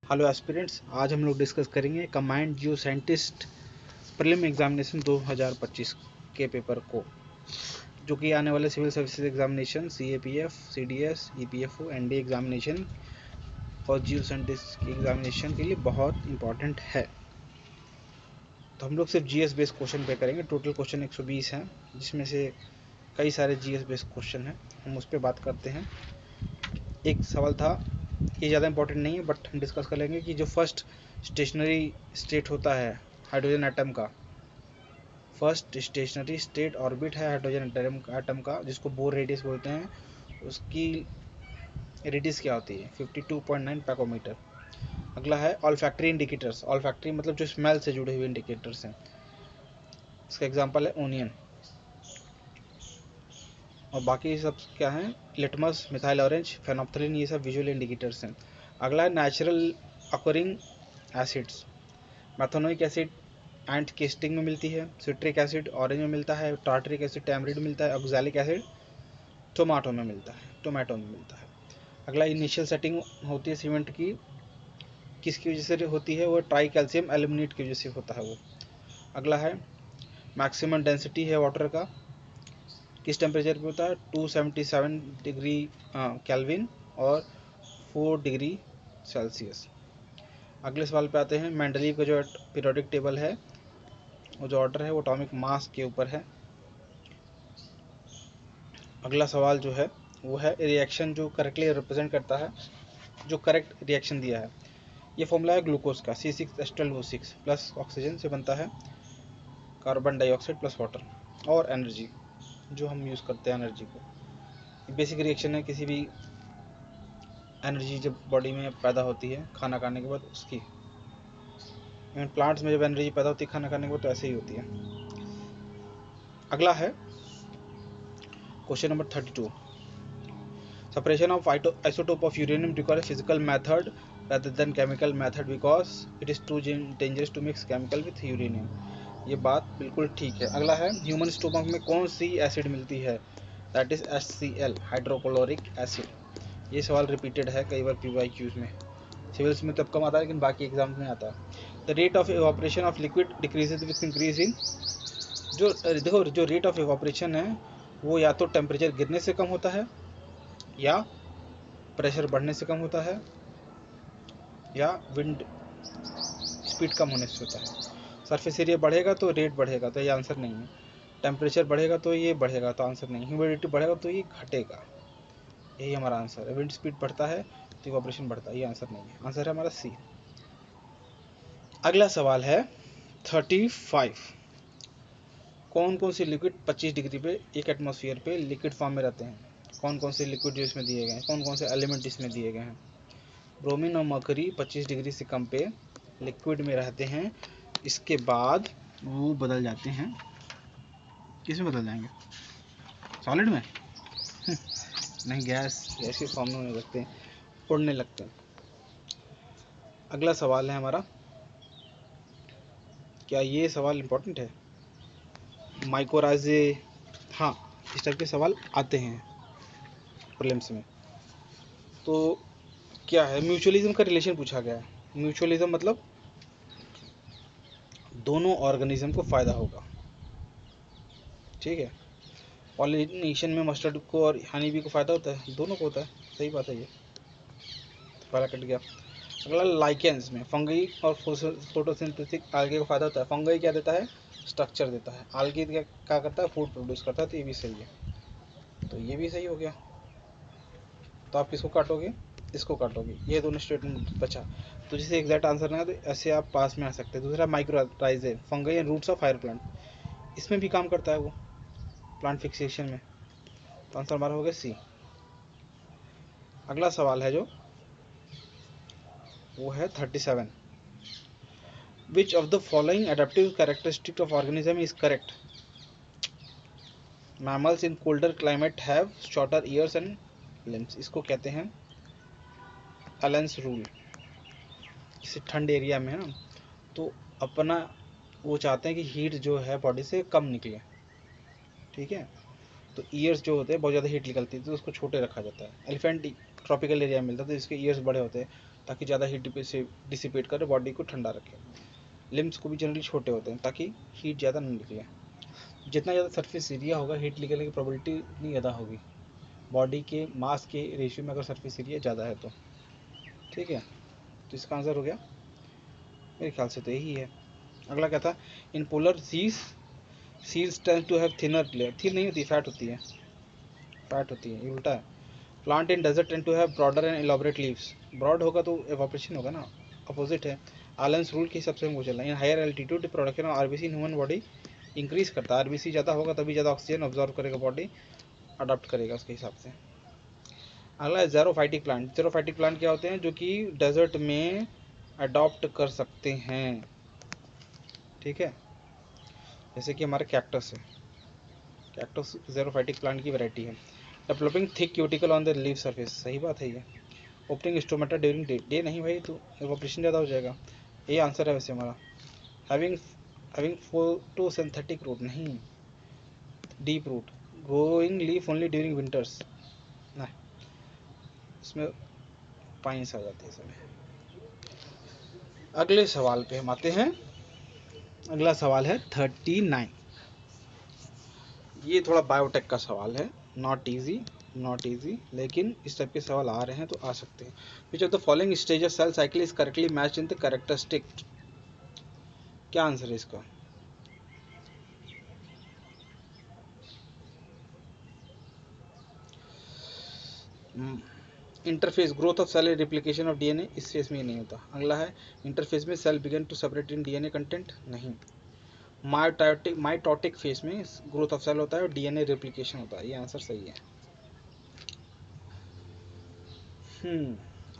Hello aspirants, आज हम लोग डिस्कस करेंगे combined geo scientist prelim examination 2025 के पेपर को, जो कि आने वाले civil services examination CAPF, CDS, EPFO, NDA examination और जियो साइंटिस्ट की एग्जामिनेशन के लिए बहुत इंपॉर्टेंट है। तो हम लोग सिर्फ GS बेस्ड क्वेश्चन पे करेंगे। टोटल क्वेश्चन 120 हैं, जिसमें से कई सारे GS बेस्ड क्वेश्चन हैं। हम उस पर बात करते हैं। एक सवाल था, ये ज़्यादा इंपॉर्टेंट नहीं है बट हम डिस्कस कर लेंगे कि जो फर्स्ट स्टेशनरी स्टेट होता है हाइड्रोजन एटम का, फर्स्ट स्टेशनरी स्टेट ऑर्बिट है हाइड्रोजन एटम का, जिसको बोर रेडियस बोलते हैं, उसकी रेडियस क्या होती है? 52.9 पैकोमीटर। अगला है ऑल्फैक्टरी इंडिकेटर्स। ऑल्फैक्टरी मतलब जो स्मेल से जुड़े हुए इंडिकेटर्स हैं। इसका एग्जांपल है ओनियन। और बाकी सब क्या है? लिटमस, मिथाइल ऑरेंज, फेनोप्थलीन, ये सब विजुअल इंडिकेटर्स हैं। अगला है नेचुरल अकरिंग एसिड्स। मैथोनोइक एसिड एंट केस्टिंग में मिलती है, सिट्रिक एसिड ऑरेंज में मिलता है, टार्टरिक एसिड टैमरिड में मिलता है, ऑक्सैलिक एसिड टोमेटो में मिलता है। अगला इनिशियल सेटिंग होती है सीमेंट की, किसकी वजह से होती है? वो ट्राई कैल्शियम एल्यूमिनेट की वजह से होता है वो। अगला है मैक्सिमम डेंसिटी है वाटर का, किस टेम्परेचर पे होता है? 277 डिग्री केल्विन और 4 डिग्री सेल्सियस। अगले सवाल पे आते हैं। मेंडलीव का जो पीरियोडिक टेबल है, वो जो ऑर्डर है वो एटॉमिक मास के ऊपर है। अगला सवाल जो है वो है रिएक्शन जो करेक्टली रिप्रेजेंट करता है, जो करेक्ट रिएक्शन दिया है। ये फॉर्मूला है ग्लूकोज का, C6H12O6 प्लस ऑक्सीजन से बनता है कार्बन डाइऑक्साइड प्लस वाटर, और एनर्जी जो हम यूज़ करते हैं एनर्जी को। बेसिक रिएक्शन है, किसी भी एनर्जी जब बॉडी में पैदा होती है खाना खाने के बाद उसकी। प्लांट्स में जब एनर्जी पैदा होती है खाना खाने के बाद तो ऐसे ही होती है। अगला है question number 32। Separation of isotope of uranium requires a physical method rather than chemical method because it is too dangerous to mix chemical with uranium. ये बात बिल्कुल ठीक है। अगला है ह्यूमन स्टोमक में कौन सी एसिड मिलती है? That is HCl, hydrochloric acid. ये सवाल रिपीटेड है कई बार PYQs में। सिविल्स में तब कम आता है लेकिन बाकी एग्जाम्स में आता है। The rate of evaporation of liquid decreases with increase in, जो देखो जो रेट ऑफ इवापोरेशन है वो या तो टेम्परेचर गिरने से कम होता है, या प्रेशर बढ़ने से कम होता है, या विंड स्पीड कम होने से होता है। सरफेस एरिया बढ़ेगा तो रेट बढ़ेगा, तो ये आंसर नहीं है। टेम्परेचर बढ़ेगा तो ये बढ़ेगा, तो आंसर नहीं। ह्यूमिडिटी बढ़ेगा तो ये घटेगा, यही हमारा आंसर है। विंड स्पीड बढ़ता है तो इवापोरेशन बढ़ता है, ये आंसर नहीं है। आंसर है हमारा C। अगला सवाल है 35। कौन कौन से लिक्विड 25 डिग्री पे एक एटमॉस्फेयर पे लिक्विड फॉर्म में रहते हैं? कौन कौन से लिक्विड जो इसमें दिए गए हैं, कौन कौन से एलिमेंट इसमें दिए गए हैं? ब्रोमीन और मरकरी 25 डिग्री से कम पे लिक्विड में रहते हैं। इसके बाद वो बदल जाते हैं, किस में बदल जाएंगे? सॉलिड में? नहीं, गैस के फॉर्म में होने लगते हैं, उड़ने लगते हैं। अगला सवाल है हमारा, क्या ये सवाल इंपॉर्टेंट है? माइक्रोराइजे, हाँ, इस टाइप के सवाल आते हैं प्रीलिम्स में। तो क्या है? म्यूचुअलिज्म का रिलेशन पूछा गया है। म्यूचुअलिज्म मतलब दोनों ऑर्गेनिज्म को फायदा होगा, ठीक है। पॉलिनेशन में मस्टर्ड को और हनी बी को फायदा होता है, दोनों को होता है, सही बात है। ये पहला कट गया। अगला लाइकेंस में फंगी और फोटोसिंथेटिक आल्गे को फायदा होता है। फंगी क्या देता है? स्ट्रक्चर देता है। आल्गे क्या करता है? फूड प्रोड्यूस करता है, तो ये भी सही है। तो ये भी सही हो गया। तो आप किसको काटोगे? इसको काटोगे, ये दोनों स्टेटमेंट बचा। तो जिसे एग्जैक्ट आंसर ना है तो ऐसे आप पास में आ सकते हैं। दूसरा mycorrhizae, fungi and roots of higher plant, इसमें भी काम करता है वो, प्लांट फिक्सेशन में। तो आंसर हमारा हो गया C। अगला सवाल है जो वो है 37। विच of the following adaptive characteristic of organism is correct? Mammals in colder climate have shorter years and limbs. इसको कहते हैं एलेंस रूल। जैसे ठंड एरिया में है ना, तो अपना वो चाहते हैं कि हीट जो है बॉडी से कम निकले, ठीक है। तो ईयर्स जो होते हैं बहुत ज़्यादा हीट निकलती है तो उसको छोटे रखा जाता है। एलिफेंट ट्रॉपिकल एरिया में मिलता है तो इसके ईयर्स बड़े होते हैं, ताकि ज़्यादा हीट डिसिपेट करे, बॉडी को ठंडा रखे। लिम्स को भी जनरली छोटे होते हैं ताकि हीट ज़्यादा नहीं निकले। जितना ज़्यादा सरफेस एरिया होगा हीट निकलने की प्रोबेबिलिटी उतनी ज़्यादा होगी, बॉडी के मास के रेशियो में अगर सरफेस एरिया ज़्यादा है तो। ठीक है, तो इसका आंसर हो गया मेरे ख्याल से तो यही है। अगला क्या था, in polar seals tend to have thinner layer. Thin नहीं होती, फैट होती है, फैट होती है, ये उल्टा है। Plant in desert tend to have broader and elaborate leaves. Broad होगा तो एवापोरेशन होगा ना, अपोजिट है। आलन्स रूल के हिसाब से हमको चलना है। In higher altitude production of RBC in human body increase करता है। आरबीसी ज़्यादा होगा तभी ज़्यादा ऑक्सीजन ऑब्जॉर्व करेगा, बॉडी अडॉप्ट करेगा उसके हिसाब से। अगला है ज़ेरोफाइटिक प्लांट। ज़ेरोफाइटिक प्लांट क्या होते हैं, जो कि डेजर्ट में अडॉप्ट कर सकते हैं। ठीक है, जैसे कि हमारा कैक्टस है, कैक्टस ज़ेरोफाइटिक प्लांट की वैरायटी है। Developing thick cuticle on the leaf surface, सही बात है ये। ओपनिंग स्टोमेटा ड्यूरिंग डे नहीं भाई, तो एवोपरेशन ज़्यादा हो जाएगा। ये आंसर है वैसे हमारा। हैविंग फोटोसिंथेटिक रूट नहीं, deep root. Growing leaf only during winters, ना इसमें पाइंस आ जाती है समय। अगले सवाल पे हम आते हैं। अगला सवाल है 39। ये थोड़ा बायोटेक का सवाल है, नॉट इजी, लेकिन इस टाइप के सवाल आ रहे हैं तो आ सकते हैं। Which of the following stage of cell cycle is correctly matched in the characteristic. क्या आंसर है इसका? Interphase, growth of cell, replication of DNA, इस फेज में नहीं होता। अगला है इंटरफेस में cell begin to separate in DNA content, नहीं। माइटोटिक फेज में ग्रोथ ऑफ सेल होता है और डीएनए रिप्लिकेशन होता है, ये आंसर सही है।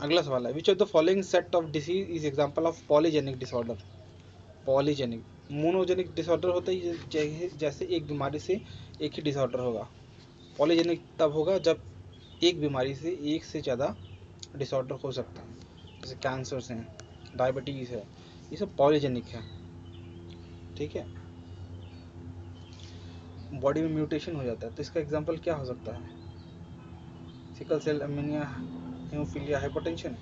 अगला सवाल है, which of the following set of disease is example of polygenic disorder. Polygenic, monogenic disorder होता है जैसे एक बीमारी से एक ही डिसऑर्डर होगा। पॉलीजेनिक तब होगा जब एक बीमारी से एक से ज़्यादा डिसऑर्डर हो सकता है, जैसे कैंसर्स हैं, डायबिटीज़ है, ये सब पॉलीजेनिक है। ठीक है, बॉडी में म्यूटेशन हो जाता है, तो इसका एग्जांपल क्या हो सकता है? Sickle cell anaemia, haemophilia, hypertension,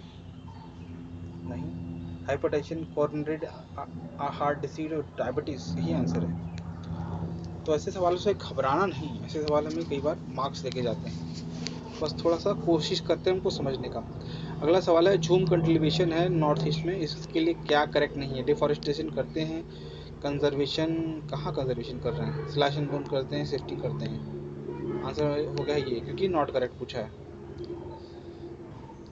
नहीं। हाइपरटेंशन, कोरोनरी हार्ट डिसीज और डायबिटीज, यही आंसर है। तो ऐसे सवालों से घबराना नहीं, ऐसे सवाल हमें कई बार मार्क्स देके जाते हैं, बस थोड़ा सा कोशिश करते हैं उनको समझने का। अगला सवाल है, झूम कल्टीवेशन है नॉर्थ ईस्ट में, इसके लिए क्या करेक्ट नहीं है? डिफॉरेस्टेशन करते हैं, कंजर्वेशन, कहाँ कंजर्वेशन कर रहे हैं, स्लैश एंड बर्न करते हैं, सेफ्टी करते हैं। आंसर हो गया ये, क्योंकि नॉट करेक्ट पूछा है।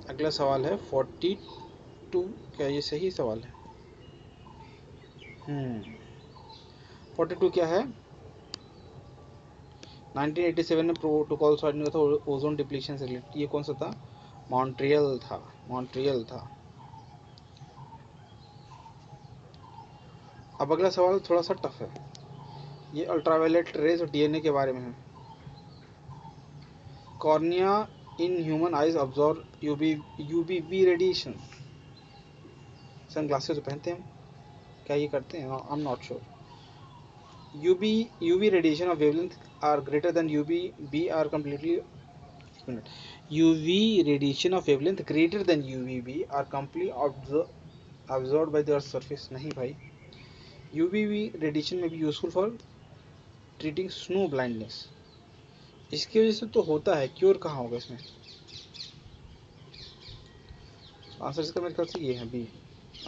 अगला सवाल है 42, क्या ये सही सवाल है? 42 क्या है? 1987 में प्रोटोकॉल साइन हुआ था ओजोन डिप्लीशन से रिलेटेड, ये कौन सा था? मॉन्ट्रियल था। अब अगला सवाल थोड़ा सा टफ है, ये अल्ट्रावायलेट रेज और डीएनए के बारे में है। Cornea in human eyes absorb UVB radiation. Sunglasses जो पहनते हैं, क्या ये करते हैं? I am not sure. UV radiation of wavelength are greater than UVB are completely, UV radiation of wavelength greater than UVB are completely absorbed by the earth's surface, नहीं भाई। UVB radiation में भी useful for treating snow blindness, इसकी वजह से तो होता है, क्योर कहाँ होगा इसमें? आंसर इसका मेरे ख्याल से ये है, बी,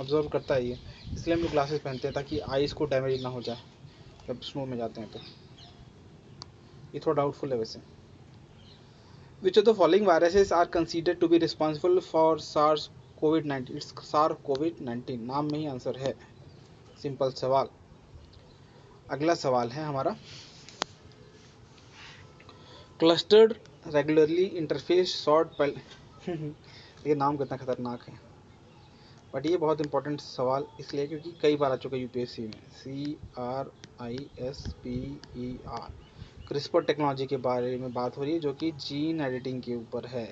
ऑब्जर्व करता है ये, इसलिए हम लोग ग्लासेस पहनते हैं ताकि आईज को डैमेज ना हो जाए जब स्नो में जाते हैं तो। ये थोड़ा डाउटफुल है वैसे। Which of the following viruses are considered to be responsible for SARS-CoV-19? It's SARS-CoV-19, नाम में ही आंसर है, सिंपल सवाल। अगला सवाल है हमारा, क्लस्टर्ड रेगुलरली इंटरफेस शॉर्ट पल ये नाम कितना खतरनाक है, बट ये बहुत इंपॉर्टेंट सवाल इसलिए क्योंकि कई बार आ चुका है यूपीएससी में। CRISPR, क्रिस्पर टेक्नोलॉजी के बारे में बात हो रही है, जो कि जीन एडिटिंग के ऊपर है।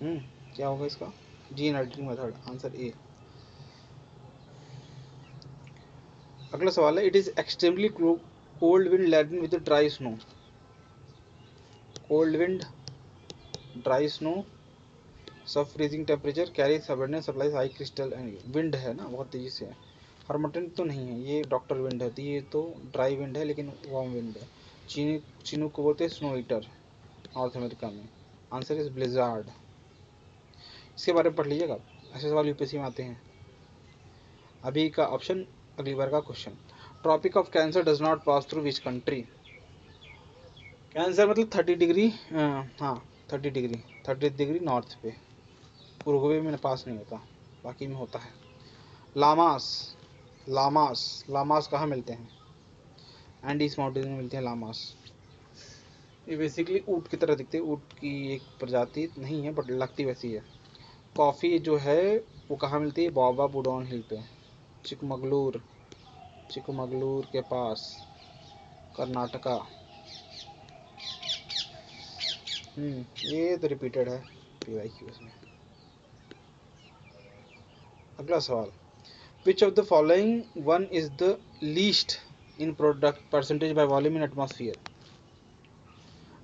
क्या होगा इसका? Gene editing method, answer A. अगला सवाल है, it is extremely cold wind laden with dry snow. Cold wind, dry snow, sub freezing temperature, carry soberness, supplies high crystal and wind है ना, बहुत तेजी से है। हर्मोटेंट तो नहीं है, ये डॉक्टर विंड है, ये तो ड्राई विंड है लेकिन वार्म विंड है। चीनू को बोलते हैं स्नो ईटर नॉर्थ अमेरिका में। Answer is blizzard. इसके बारे में पढ़ लीजिएगा, ऐसे सवाल यूपीएससी में आते हैं। अभी का ऑप्शन, अगली बार का question. Tropic of cancer does not pass through which country. Cancer मतलब 30 डिग्री, हाँ 30 डिग्री नॉर्थ पे, उरुग्वे में पास नहीं होता, बाकी में होता है। लामास, लामास कहाँ मिलते हैं? एंडीज माउंटेन में मिलते हैं लामास। ये बेसिकली ऊँट की तरह दिखते हैं, ऊँट की एक प्रजाति नहीं है बट लगती वैसी है। कॉफ़ी जो है वो कहाँ मिलती है? बाबा बुडौन हिल पे, चिकमगलूर के पास, कर्नाटका। ये तो रिपीटेड है PYQs में। अगला सवाल, विच of the following one is the least in product percentage by volume in atmosphere.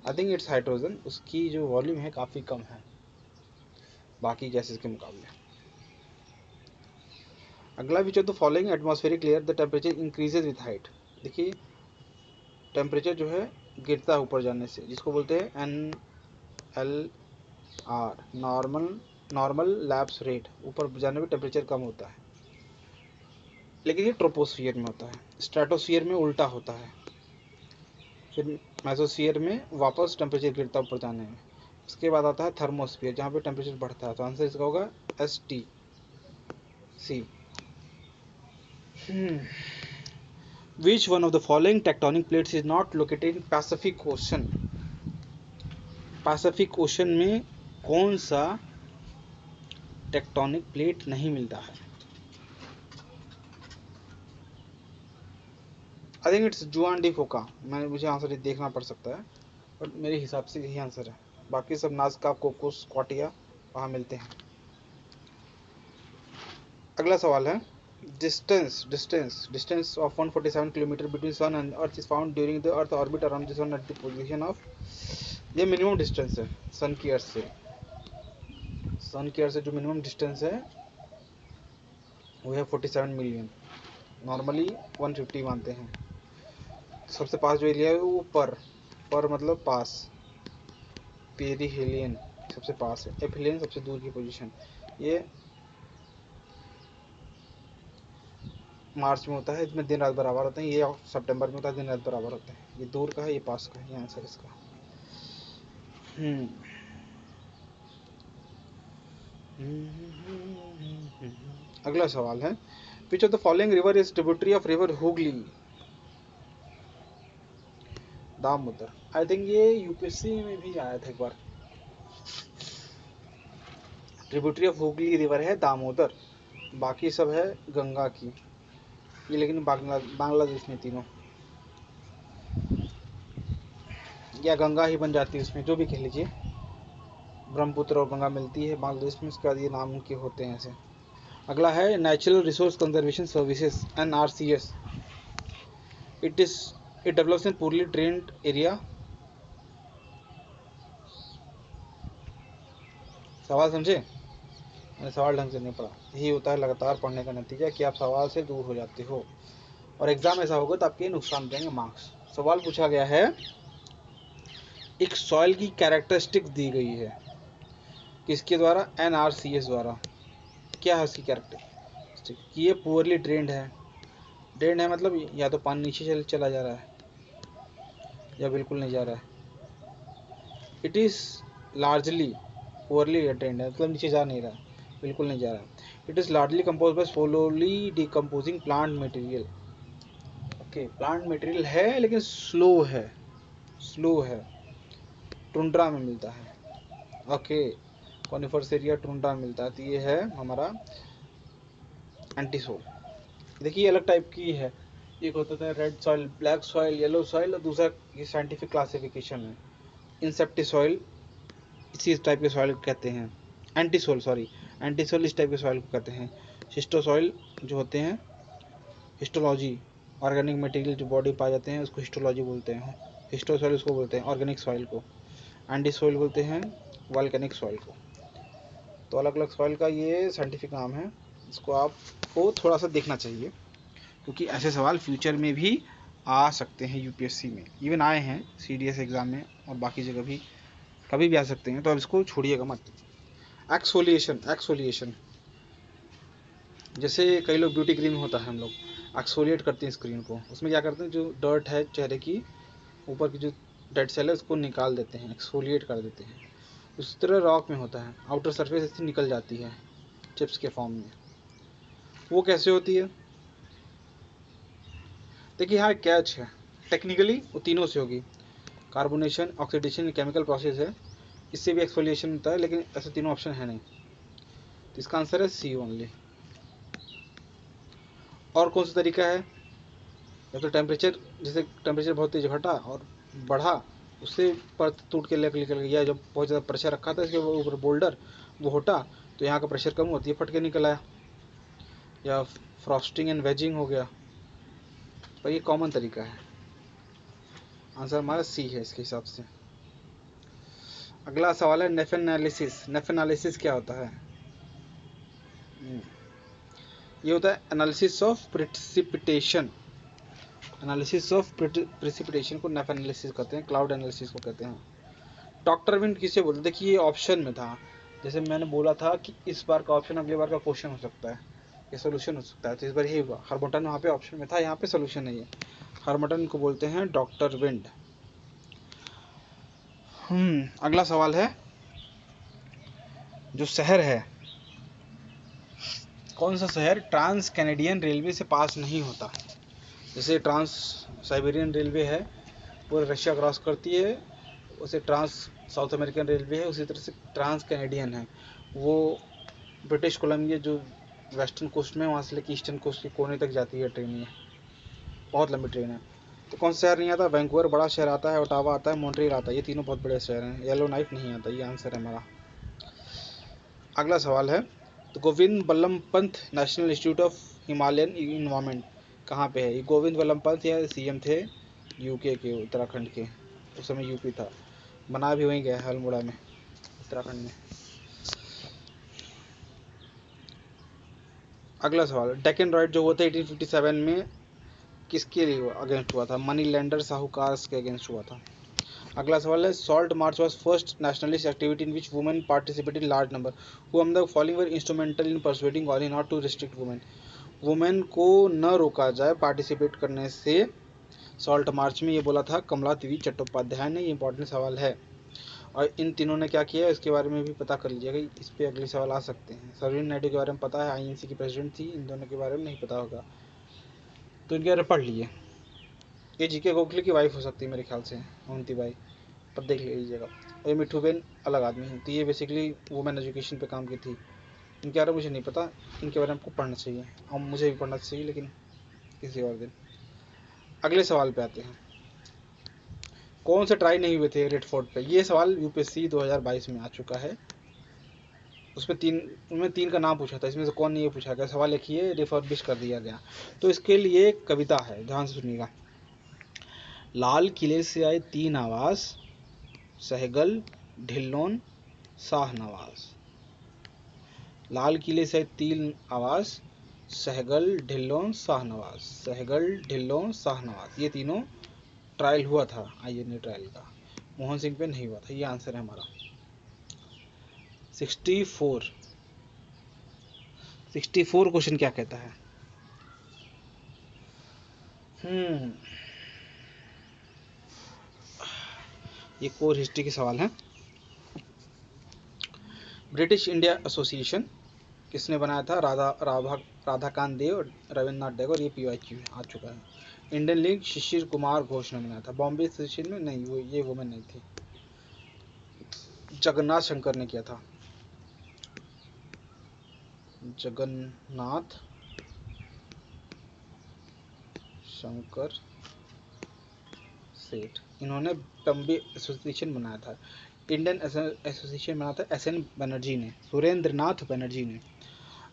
I think it's hydrogen, उसकी जो वॉल्यूम है काफ़ी कम है बाकी गैसेस के मुकाबले। अगला, which of the following atmospheric layer the temperature increases with height. देखिए टेम्परेचर जो है गिरता है ऊपर जाने से, जिसको बोलते हैं NLR, नॉर्मल लैप्स रेट। ऊपर जाने में टेम्परेचर कम होता है, लेकिन ये ट्रोपोस्फियर में होता है। स्ट्रेटोस्फियर में उल्टा होता है, फिर मेसोस्फियर में वापस टेम्परेचर गिरता ऊपर जाने में। उसके बाद आता है थर्मोस्फियर, जहाँ पे टेम्परेचर बढ़ता है। तो आंसर इसका होगा STC। Which one of the following tectonic plates is not located in Pacific Ocean? Pacific ocean में कौन सा टेक्टोनिक प्लेट नहीं मिलता है? आई थिंक इट्स जुआन डी फोका। मुझे आंसर देखना पड़ सकता है, बट मेरे हिसाब से यही आंसर है। बाकी सब नाज़का, कोकोस, स्कॉटिया वहाँ मिलते हैं। अगला सवाल है, distance of 147 kilometre between sun and earth is found during the earth orbit around the sun at the position of. ये मिनिमम डिस्टेंस है सन की अर्थ से। सन की अर्थ से जो मिनिमम डिस्टेंस है वो है 47 मिलियन। नॉर्मली 150 मानते हैं। सबसे पास जो एरिया है वो पर मतलब पास, पेरीहेलियन सबसे पास है, एफिलियन सबसे दूर की पोजीशन। ये मार्च में होता है, इसमें दिन रात बराबर होते हैं। ये सितंबर में होता है, दिन रात बराबर होते हैं। ये दूर का है, ये पास का है, ये आंसर इसका। अगला सवाल है, which of the following river is tributary of river Hooghly. Damodar. I think ये यूपीएससी में भी आया था एक बार। ट्रिब्यूटरी ऑफ हुगली रिवर है दामोदर, बाकी सब है गंगा की। ये लेकिन बांग्लादेश में तीनों, या गंगा ही बन जाती है उसमें, जो भी कह लीजिए। ब्रह्मपुत्र और गंगा मिलती है बांग्लादेश में, उसके बाद ये नाम उनके होते हैं ऐसे। अगला है, natural resource conservation services NRCS। It develops in पूरली drained area. सवाल समझे? मैंने सवाल ढंग से नहीं पढ़ा। यही होता है लगातार पढ़ने का नतीजा कि आप सवाल से दूर हो जाते हो, और एग्जाम ऐसा होगा तो आपके नुकसान देंगे मार्क्स। सवाल पूछा गया है, एक सॉइल की कैरेक्टरिस्टिक्स दी गई है, किसके द्वारा? NRCS द्वारा। क्या है उसकी कैरेक्टरिस्टिक? कि ये पुअरली ड्रेन्ड है। ड्रेन्ड है मतलब या तो पानी नीचे चला जा रहा है या बिल्कुल नहीं जा रहा है। It is largely poorly drained है, मतलब नीचे जा नहीं रहा है, बिल्कुल नहीं जा रहा है। It is largely compose bye slowly decomposing plant material. Okay, plant material है लेकिन स्लो है। टुंड्रा में मिलता है। ओके, कॉनिफर्स एरिया टुंड्रा में मिलता है। तो ये है हमारा एंटीसोल। देखिए अलग टाइप की है, एक होता था red soil, black soil, yellow soil, और दूसरा ये साइंटिफिक क्लासिफिकेशन है इंसेप्टी सॉइल। इसी टाइप के सॉइल कहते हैं एंटीसोल, एंटीसोल इस टाइप के सॉइल को कहते हैं। हिस्टोसॉइल जो होते हैं, हिस्टोलॉजी, ऑर्गेनिक मटेरियल जो बॉडी पाए जाते हैं उसको हिस्टोलॉजी बोलते हैं। हिस्टोसॉइल उसको बोलते हैं ऑर्गेनिक सॉइल को। एंटीसोइल बोलते हैं वॉल्केनिक सॉइल को। तो अलग अलग सॉइल का ये साइंटिफिक नाम है, इसको आपको थोड़ा सा देखना चाहिए, क्योंकि ऐसे सवाल फ्यूचर में भी आ सकते हैं यूपीएससी में, इवन आए हैं सीडीएस एग्जाम में और बाकी जगह भी कभी भी आ सकते हैं, तो अब इसको छोड़िएगा मत। एक्सफोलिएशन, जैसे कई लोग ब्यूटी क्रीम होता है, हम लोग एक्सफोलिएट करते हैं स्क्रीन को, उसमें क्या करते हैं, जो डर्ट है चेहरे की ऊपर की जो डेड सेल है उसको निकाल देते हैं, एक्सफोलिएट कर देते हैं। उस तरह रॉक में होता है, आउटर सरफेस ऐसी निकल जाती है चिप्स के फॉर्म में। वो कैसे होती है? देखिए यहाँ कैच है, टेक्निकली वो तीनों से होगी, कार्बोनेशन, ऑक्सीडेशन, केमिकल प्रोसेस है, इससे भी एक्सफोलिएशन होता है, लेकिन ऐसे तीनों ऑप्शन है नहीं, तो इसका आंसर है सी ओनली। और कौन सा तरीका है? या तो टेम्परेचर, जैसे टेम्परेचर बहुत तेज घटा और बढ़ा, उससे परत टूट के निकल गया, जब बहुत ज़्यादा प्रेशर रखा था इसके ऊपर बोल्डर, वो हटा तो यहाँ का प्रेशर कम होती है, फट के निकल आया, या फ्रॉस्टिंग एंड वेजिंग हो गया, पर ये कॉमन तरीका है। आंसर हमारा सी है इसके हिसाब से। अगला सवाल है नेफ एनालिसिस। नेफ एनालिसिस क्या होता है? ये होता है analysis of precipitation. Analysis of precipitation को नेफ एनालिसिस कहते हैं, क्लाउड एनालिसिस को कहते हैं। डॉक्टर विंड किसे बोलते हैं? देखिए ये ऑप्शन में था, जैसे मैंने बोला था कि इस बार का ऑप्शन अगली बार का क्वेश्चन हो सकता है, ये सोल्यूशन हो सकता है, तो इस बार यही हुआ। हरबटन वहाँ पे ऑप्शन में था, यहाँ पे सोल्यूशन है ये। हरबटन को बोलते हैं डॉक्टर विंड। अगला सवाल है, जो शहर है, कौन सा शहर ट्रांस कैनेडियन रेलवे से पास नहीं होता? जैसे ट्रांस साइबेरियन रेलवे है, पूरे रशिया क्रॉस करती है, उसे ट्रांस साउथ अमेरिकन रेलवे है, उसी तरह से ट्रांस कैनेडियन है, वो ब्रिटिश कोलंबिया जो वेस्टर्न कोस्ट में, वहाँ से लेकर ईस्टर्न कोस्ट के कोने तक जाती है ट्रेन, ये बहुत लंबी ट्रेन है। तो कौन सा शहर नहीं आता? वैंकूवर बड़ा शहर आता है, ओटावा आता है, मॉन्ट्रियल आता है, ये तीनों बहुत बड़े शहर हैं। येलो नाइफ नहीं आता, ये आंसर है हमारा। अगला सवाल है, तो Govind Ballabh Pant national institute of Himalayan environment कहाँ पे है? ये गोविंद बल्लभ पंत या सीएम थे यूके के, उत्तराखंड के, उस समय यूपी था, बना भी वहीं गया है, अल्मोड़ा में, उत्तराखंड में। अगला सवाल, डेक्कन राइट जो हुआ था 1857 में, किसके लिए अगेंस्ट हुआ था? मनी लेंडर, साहूकार के अगेंस्ट हुआ था। अगला सवाल है, salt march was first nationalist activity in which women participated in large number, who among the following were instrumental in persuading all not to restrict women. Women को न रोका जाए पार्टिसिपेट करने से सॉल्ट मार्च में, ये बोला था कमला देवी चट्टोपाध्याय ने। ये इंपॉर्टेंट सवाल है, और इन तीनों ने क्या किया इसके बारे में भी पता कर लीजिएगा, इस पे अगले सवाल आ सकते हैं। सरोजिनी नायडू के बारे में पता है, आईएनसी की प्रेसिडेंट थी, इन दोनों के बारे में नहीं पता होगा, तो इनके बारे में पढ़ लिए। ये जीके गोखले की वाइफ हो सकती है मेरे ख्याल से, अवंती बाई, पर देख लीजिएगा। और ये मिठू बेन अलग आदमी है, तो ये बेसिकली वुमेन एजुकेशन पे काम की थी। इनके बारे में मुझे नहीं पता, इनके बारे में आपको पढ़ना चाहिए, और मुझे भी पढ़ना चाहिए, लेकिन किसी और दिन। अगले सवाल पे आते हैं, कौन से ट्राई नहीं हुए थे रेड फोर्ट पे? ये सवाल यूपीएससी 2022 में आ चुका है, उसमें उनमें तीन का नाम पूछा था, इसमें से कौन नहीं पूछा गया। सवाल एक ही है, रिफर्बिश कर दिया गया। तो इसके लिए एक कविता है, ध्यान से सुनिएगा। लाल किले से आए तीन आवाज, सहगल, ढिल्लोन, शाहनवाज। लाल किले से आए तीन आवाज, सहगल, ढिल्लोन, शाहनवाज। सहगल, ढिल्लोन, शाहनवाज, ये तीनों ट्रायल हुआ था आईएनए ट्रायल का, मोहन सिंह पे नहीं हुआ था। ये आंसर है हमारा। 64 क्वेश्चन क्या कहता है? ये कोर हिस्ट्री के सवाल हैं। ब्रिटिश इंडिया एसोसिएशन किसने बनाया था? राधाकांत देव, रविन्द्रनाथ टैगोर। ये पीवाईक्यू आ चुका है। इंडियन लीग शिशिर कुमार घोष ने बनाया था। बॉम्बे एसोसिएशन में नहीं, वो ये वुमेन नहीं थी, जगन्नाथ शंकर ने किया था। जगन्नाथ शंकर सेठ, इन्होंने बॉम्बे एसोसिएशन बनाया था। इंडियन एसोसिएशन बनाया था एसएन बनर्जी ने, सुरेंद्रनाथ बनर्जी ने।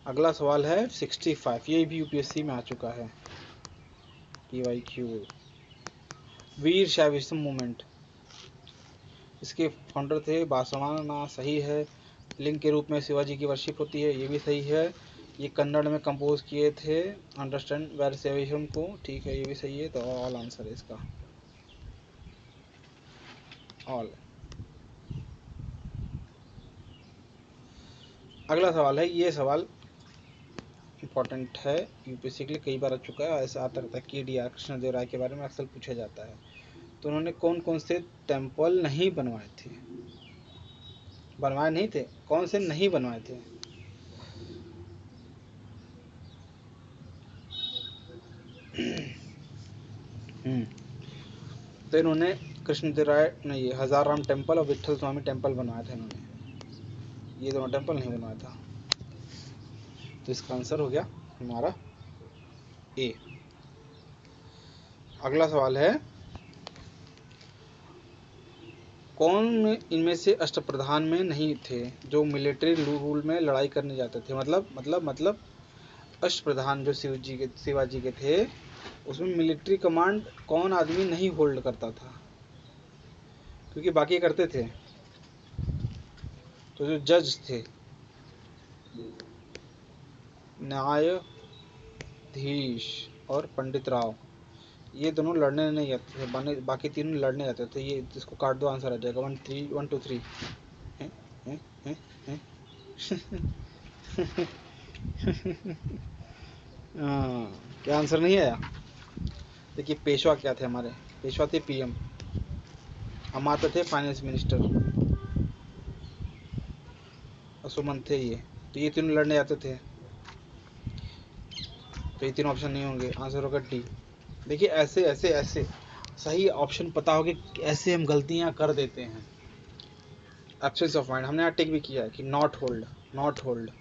अगला सवाल है 65, ये भी यूपीएससी में आ चुका है, पीवाईक्यू। वीर शैविज्म मूवमेंट, इसके फाउंडर थे बासवाना, सही है। लिंग के रूप में शिवाजी की वर्शिप होती है, ये भी सही है। ये कन्नड़ में कंपोज किए थे, अंडरस्टैंड वेर सेवेशन को, ठीक है, ये भी सही है। तो ऑल आंसर है इसका, ऑल। अगला सवाल है, ये सवाल इंपॉर्टेंट है, यूपीएससी के लिए कई बार आ चुका है, ऐसा आता रहता है। KDR कृष्णदेवराय के बारे में अक्सर पूछा जाता है। तो उन्होंने कौन कौन से टेम्पल नहीं बनवाए थे? बनवाए नहीं थे, कौन से नहीं बनवाए थे? तो इन्होंने कृष्णदेवराय ने ये हजाराम टेम्पल और विठल स्वामी टेम्पल बनवाए थे इन्होंने, ये दोनों टेम्पल नहीं बनवाया था। तो इसका आंसर हो गया हमारा ए। अगला सवाल है, कौन इनमें से अष्टप्रधान में नहीं थे जो मिलिट्री रूल में लड़ाई करने जाते थे? मतलब अष्टप्रधान जो शिवाजी के थे, उसमें मिलिट्री कमांड कौन आदमी नहीं होल्ड करता था? क्योंकि बाकी करते थे। तो जो जज थे, न्यायाधीश और पंडित राव, ये दोनों लड़ने नहीं जाते थे, बाकी तीनों लड़ने जाते थे। ये इसको काट दो, आंसर आ जाएगा 1 2 3। क्या आंसर नहीं आया? देखिए, पेशवा क्या थे हमारे? पेशवा थे PM, हम आते थे फाइनेंस मिनिस्टर, सुमन थे ये। तो ये तीनों लड़ने जाते थे, तो ये तीनों ऑप्शन नहीं होंगे, आंसर होगा D। देखिए, ऐसे ऐसे ऐसे सही ऑप्शन पता होगा कि ऐसे हम गलतियां कर देते हैं। एब्सेंस ऑफ माइंड हमने यहाँ टिक भी किया है कि नॉट होल्ड, नॉट होल्ड।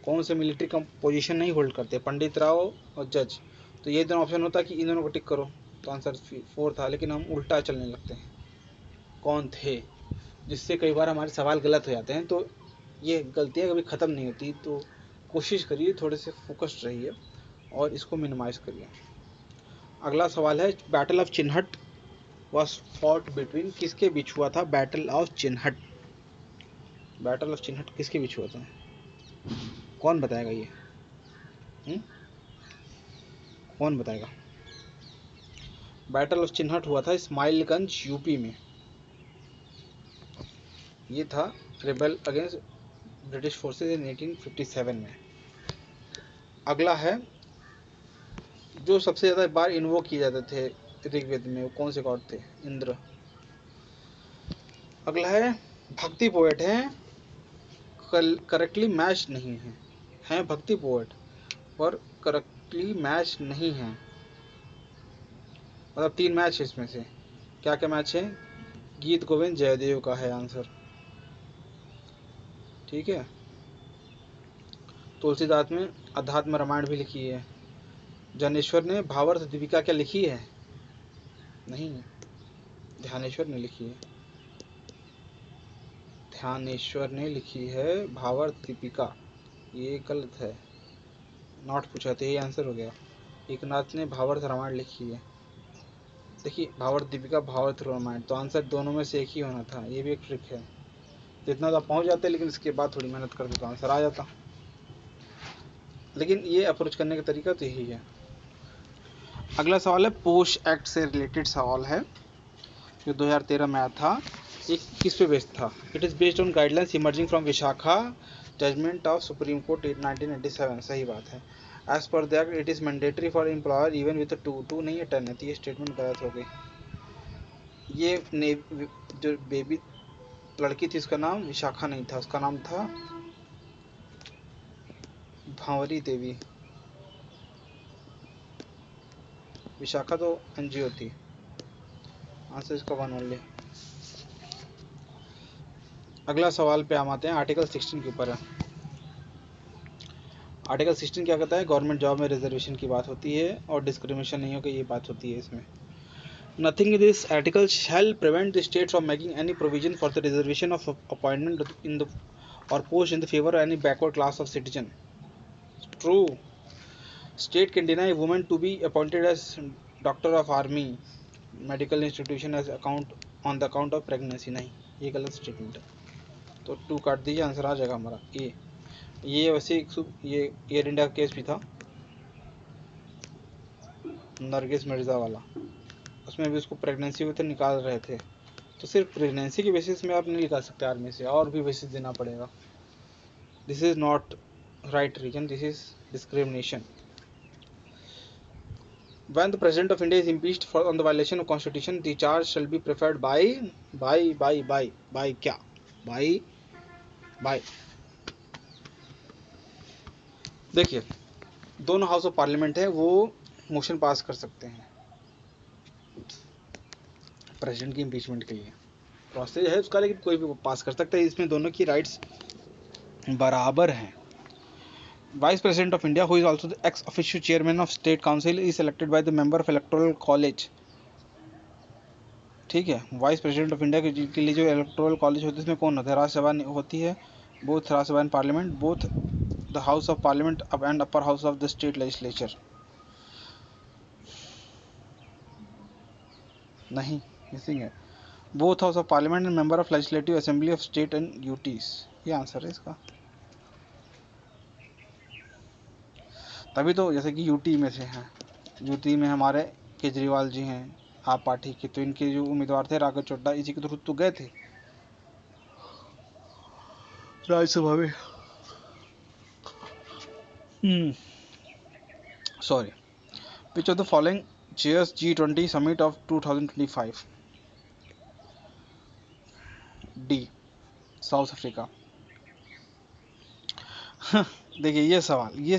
कौन से मिलिट्री का पोजीशन नहीं होल्ड करते? पंडित राव और जज। तो ये दोनों ऑप्शन होता है कि इन दोनों को टिक करो, तो आंसर 4 था। लेकिन हम उल्टा चलने लगते हैं, कौन थे, जिससे कई बार हमारे सवाल गलत हो जाते हैं। तो ये गलतियाँ कभी ख़त्म नहीं होती, तो कोशिश करिए थोड़े से फोकस्ड रहिए और इसको मिनिमाइज करिए। अगला सवाल है, battle of Chinhat was fought between, किसके बीच हुआ था battle of Chinhat? Battle of Chinhat किसके बीच हुआ था? कौन बताएगा ये? कौन बताएगा? बैटल ऑफ चिन्हट हुआ था इस्माइलगंज, यूपी में। ये था rebel against British forces in 1857 में। अगला है, जो सबसे ज़्यादा बार इन्वोक किए जाते थे ऋग्वेद में, वो कौन से गॉड थे? इंद्र। अगला है, भक्ति पोएट हैं, करेक्टली मैच नहीं है, हैं भक्ति पोएट पर करेक्टली मैच नहीं है, मतलब 3 मैच है इसमें से। क्या क्या मैच है? गीत गोविंद जयदेव का है आंसर, ठीक है। तुलसीदास ने अध्यात्म रामायण भी लिखी है। ज्ञानेश्वर ने भावार्थ दीपिका क्या लिखी है? नहीं, ध्यानेश्वर ने लिखी है। ध्यानेश्वर ने लिखी है भावार्थ दीपिका, ये गलत है, नॉट पूछा था, ये आंसर हो गया। एकनाथ ने भावार्थ रामायण लिखी है। देखिए, भावार्थ दीपिका, भावार्थ रामायण, तो आंसर दोनों में से एक ही होना था, ये भी एक ट्रिक है। तो इतना तो पहुंच जाते, लेकिन इसके बाद थोड़ी मेहनत करते तो आंसर आ जाता। लेकिन ये अप्रोच करने का तरीका तो यही है। अगला सवाल है, पोश एक्ट से रिलेटेड सवाल है, जो 2013 में आया था। ये किस पे बेस्ड था? It is based on guidelines emerging from Vishakha judgment of supreme court 1987। सही बात है। As per that it is mandatory for employer even with 2 नहीं है 10 है, तो ये स्टेटमेंट गलत हो गई। ये जो बेबी लड़की थी, उसका नाम विशाखा नहीं था, उसका नाम था भांवरी देवी। विशाखा तो NGO थी। आंसर इसका 1 ओनली। अगला सवाल पे हम आते हैं, आर्टिकल 16 के ऊपर है। आर्टिकल 16 क्या कहता है? गवर्नमेंट जॉब में रिजर्वेशन की बात होती है और डिस्क्रिमिनेशन नहीं हो गई, ये बात होती है इसमें। Nothing in this article shall prevent the state from making any provision for the reservation of appointment in the और post in the favour of any backward class of citizen. True. State can deny women to be appointed as doctor of army medical institution as account on the account of pregnancy. नहीं, ये गलत statement है। तो 2 काट दीजिए, answer आ जाएगा हमारा ए। ये वैसे ये एयर इंडिया का केस भी था, नरगिस मिर्ज़ा वाला, उसमें भी उसको प्रेगनेंसी में तो निकाल रहे थे। तो सिर्फ प्रेगनेंसी के बेसिस में आप नहीं निकाल सकते आर्मी से, और भी बेसिस देना पड़ेगा। This is not right reason, this is discrimination. When the President of India is impeached for on the violation of Constitution, the charge shall be preferred by क्या? by देखिए, दोनों हाउस ऑफ पार्लियामेंट है, वो motion pass कर सकते हैं president की impeachment के लिए। प्रोसेस है उसका, लेकिन कोई भी पास कर सकता है। इसमें दोनों की राइट्स बराबर हैं। Vice President of India, who is also the ex officio chairman of State Council, is elected by the member of Electoral College. ठीक है, वाइस प्रेसिडेंट ऑफ इंडिया के लिए जो इलेक्टोरल कॉलेज होती है इसमें कौन होता है? राज्यसभा होती है, both Rajya Sabha and parliament, both the house of parliament and upper house of the state legislature. नहीं, मिसिंग है। Both house of parliament and member of legislative assembly of state and UTs, ये आंसर है इसका। तभी तो जैसे कि यूटी में से हैं, यूटी में हमारे केजरीवाल जी हैं आप पार्टी के, तो इनके जो उम्मीदवार थे राघव चड्ढा, इसी के थ्रू तो गए थे राज्यसभा में। Sorry, which of the following chairs G20 summit of 2025? D, South Africa. देखिए ये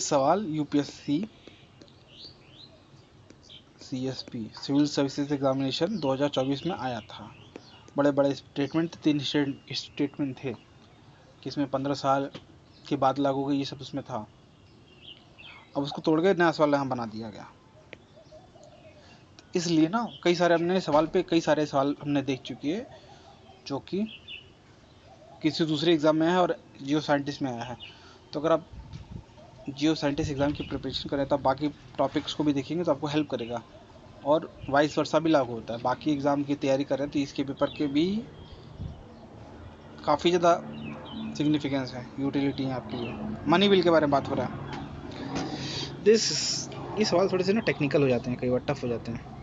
सवाल UPSC CSP civil services examination 2024 में आया था। बड़े बड़े स्टेटमेंट, 3 स्टेटमेंट थे कि इसमें 15 साल के बाद लागू हुई, ये सब उसमें था। अब उसको तोड़ के नया सवाल यहाँ बना दिया गया। इसलिए ना कई सारे हमने सवाल पे कई सारे सवाल हमने देख चुकी है जो कि किसी दूसरे एग्ज़ाम में है और जियो साइंटिस्ट में आया है। तो अगर आप जियो साइंटिस्ट एग्ज़ाम की प्रिपरेशन करें तो आप बाकी टॉपिक्स को भी देखेंगे तो आपको हेल्प करेगा, और वाइस वर्सा भी लागू होता है। बाकी एग्ज़ाम की तैयारी करें तो इसके पेपर के भी काफ़ी ज़्यादा सिग्निफिकेंस है, यूटिलिटी है आपके लिए। मनी बिल के बारे में बात हो रहा है। ये सवाल थोड़े से ना टेक्निकल हो जाते हैं, कई बार टफ हो जाते हैं।